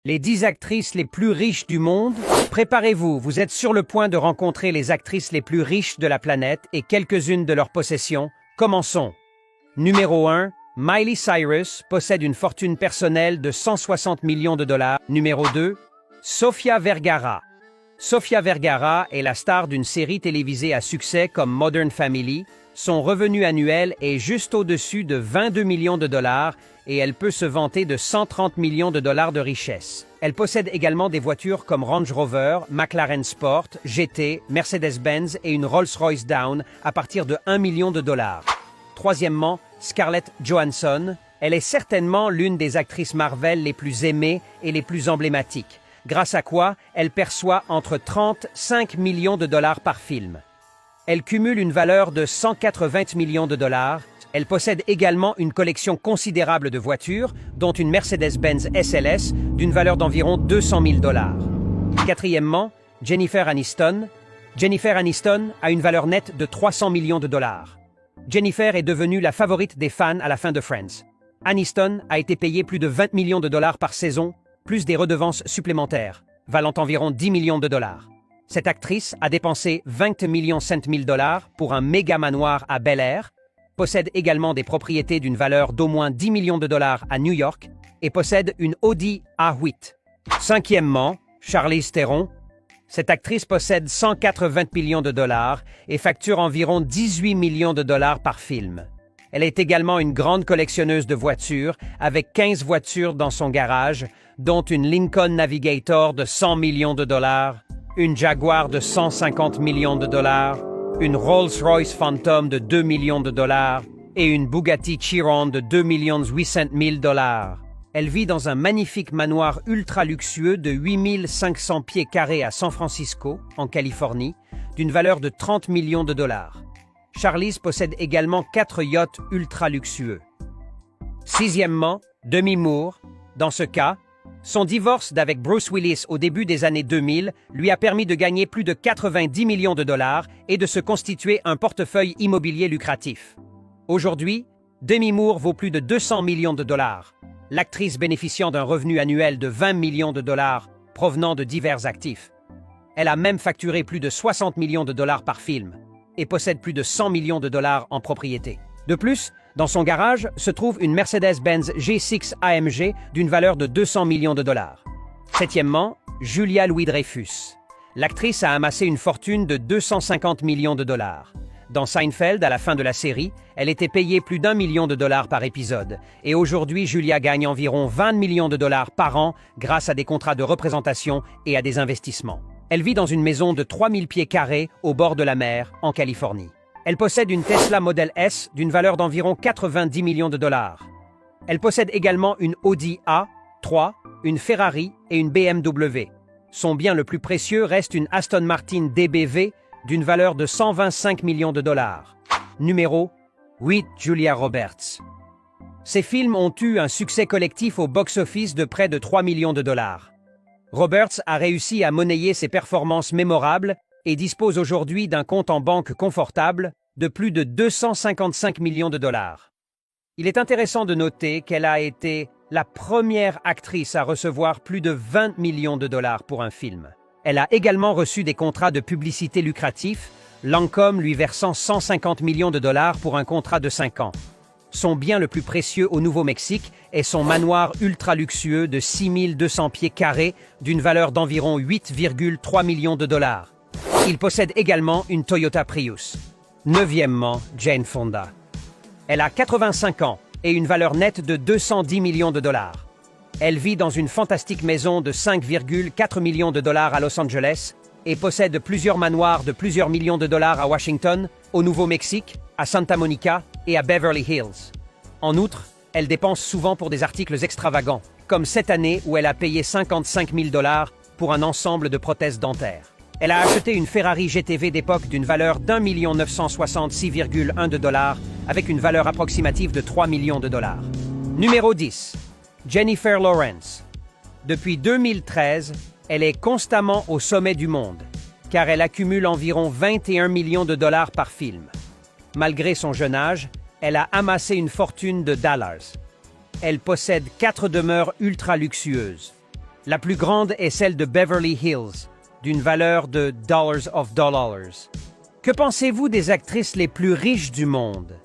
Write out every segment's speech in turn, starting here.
Les 10 actrices les plus riches du monde? Préparez-vous, vous êtes sur le point de rencontrer les actrices les plus riches de la planète et quelques-unes de leurs possessions. Commençons. Numéro 1. Miley Cyrus possède une fortune personnelle de 160 millions de dollars. Numéro 2. Sofia Vergara. Sofia Vergara est la star d'une série télévisée à succès comme Modern Family. Son revenu annuel est juste au-dessus de 22 millions de dollars et elle peut se vanter de 130 millions de dollars de richesse. Elle possède également des voitures comme Range Rover, McLaren Sport, GT, Mercedes-Benz et une Rolls-Royce Dawn à partir de 1 million de dollars. Troisièmement, Scarlett Johansson. Elle est certainement l'une des actrices Marvel les plus aimées et les plus emblématiques, grâce à quoi elle perçoit entre 30 et 5 millions de dollars par film. Elle cumule une valeur de 180 millions de dollars. Elle possède également une collection considérable de voitures, dont une Mercedes-Benz SLS d'une valeur d'environ 200 000 dollars. Quatrièmement, Jennifer Aniston. Jennifer Aniston a une valeur nette de 300 millions de dollars. Jennifer est devenue la favorite des fans à la fin de Friends. Aniston a été payée plus de 20 millions de dollars par saison, plus des redevances supplémentaires, valant environ 10 millions de dollars. Cette actrice a dépensé 20 500 000 dollars pour un méga manoir à Bel Air, possède également des propriétés d'une valeur d'au moins 10 millions de dollars à New York et possède une Audi A8. Cinquièmement, Charlize Theron. Cette actrice possède 180 millions de dollars et facture environ 18 millions de dollars par film. Elle est également une grande collectionneuse de voitures, avec 15 voitures dans son garage, dont une Lincoln Navigator de 100 millions de dollars, une Jaguar de 150 millions de dollars, une Rolls-Royce Phantom de 2 millions de dollars et une Bugatti Chiron de 2 800 000 dollars. Elle vit dans un magnifique manoir ultra luxueux de 8 500 pieds carrés à San Francisco, en Californie, d'une valeur de 30 millions de dollars. Charlize possède également 4 yachts ultra luxueux. Sixièmement, Demi Moore. Dans ce cas, son divorce d'avec Bruce Willis au début des années 2000 lui a permis de gagner plus de 90 millions de dollars et de se constituer un portefeuille immobilier lucratif. Aujourd'hui, Demi Moore vaut plus de 200 millions de dollars. L'actrice bénéficiant d'un revenu annuel de 20 millions de dollars provenant de divers actifs. Elle a même facturé plus de 60 millions de dollars par film et possède plus de 100 millions de dollars en propriété. De plus, dans son garage se trouve une Mercedes-Benz G6 AMG d'une valeur de 200 millions de dollars. Septièmement, Julia Louis-Dreyfus. L'actrice a amassé une fortune de 250 millions de dollars. Dans Seinfeld, à la fin de la série, elle était payée plus d'1 million de dollars par épisode. Et aujourd'hui, Julia gagne environ 20 millions de dollars par an grâce à des contrats de représentation et à des investissements. Elle vit dans une maison de 3000 pieds carrés au bord de la mer, en Californie. Elle possède une Tesla Model S d'une valeur d'environ 90 millions de dollars. Elle possède également une Audi A3, une Ferrari et une BMW. Son bien le plus précieux reste une Aston Martin DBV d'une valeur de 125 millions de dollars. Numéro 8. Julia Roberts. Ses films ont eu un succès collectif au box-office de près de 3 millions de dollars. Roberts a réussi à monnayer ses performances mémorables et dispose aujourd'hui d'un compte en banque confortable de plus de 255 millions de dollars. Il est intéressant de noter qu'elle a été la première actrice à recevoir plus de 20 millions de dollars pour un film. Elle a également reçu des contrats de publicité lucratifs, Lancôme lui versant 150 millions de dollars pour un contrat de 5 ans. Son bien le plus précieux au Nouveau-Mexique est son manoir ultra luxueux de 6200 pieds carrés d'une valeur d'environ 8,3 millions de dollars. Il possède également une Toyota Prius. Neuvièmement, Jane Fonda. Elle a 85 ans et une valeur nette de 210 millions de dollars. Elle vit dans une fantastique maison de 5,4 millions de dollars à Los Angeles et possède plusieurs manoirs de plusieurs millions de dollars à Washington, au Nouveau-Mexique, à Santa Monica et à Beverly Hills. En outre, elle dépense souvent pour des articles extravagants, comme cette année où elle a payé 55 000 dollars pour un ensemble de prothèses dentaires. Elle a acheté une Ferrari GTV d'époque d'une valeur d'1 966,1 de dollars avec une valeur approximative de 3 millions de dollars. Numéro 10. Jennifer Lawrence. Depuis 2013, elle est constamment au sommet du monde, car elle accumule environ 21 millions de dollars par film. Malgré son jeune âge, elle a amassé une fortune de dollars. Elle possède 4 demeures ultra luxueuses. La plus grande est celle de Beverly Hills, d'une valeur de dollars of dollars. Que pensez-vous des actrices les plus riches du monde?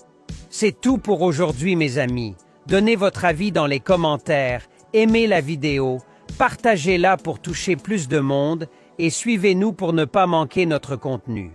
C'est tout pour aujourd'hui, mes amis. Donnez votre avis dans les commentaires, aimez la vidéo, partagez-la pour toucher plus de monde et suivez-nous pour ne pas manquer notre contenu.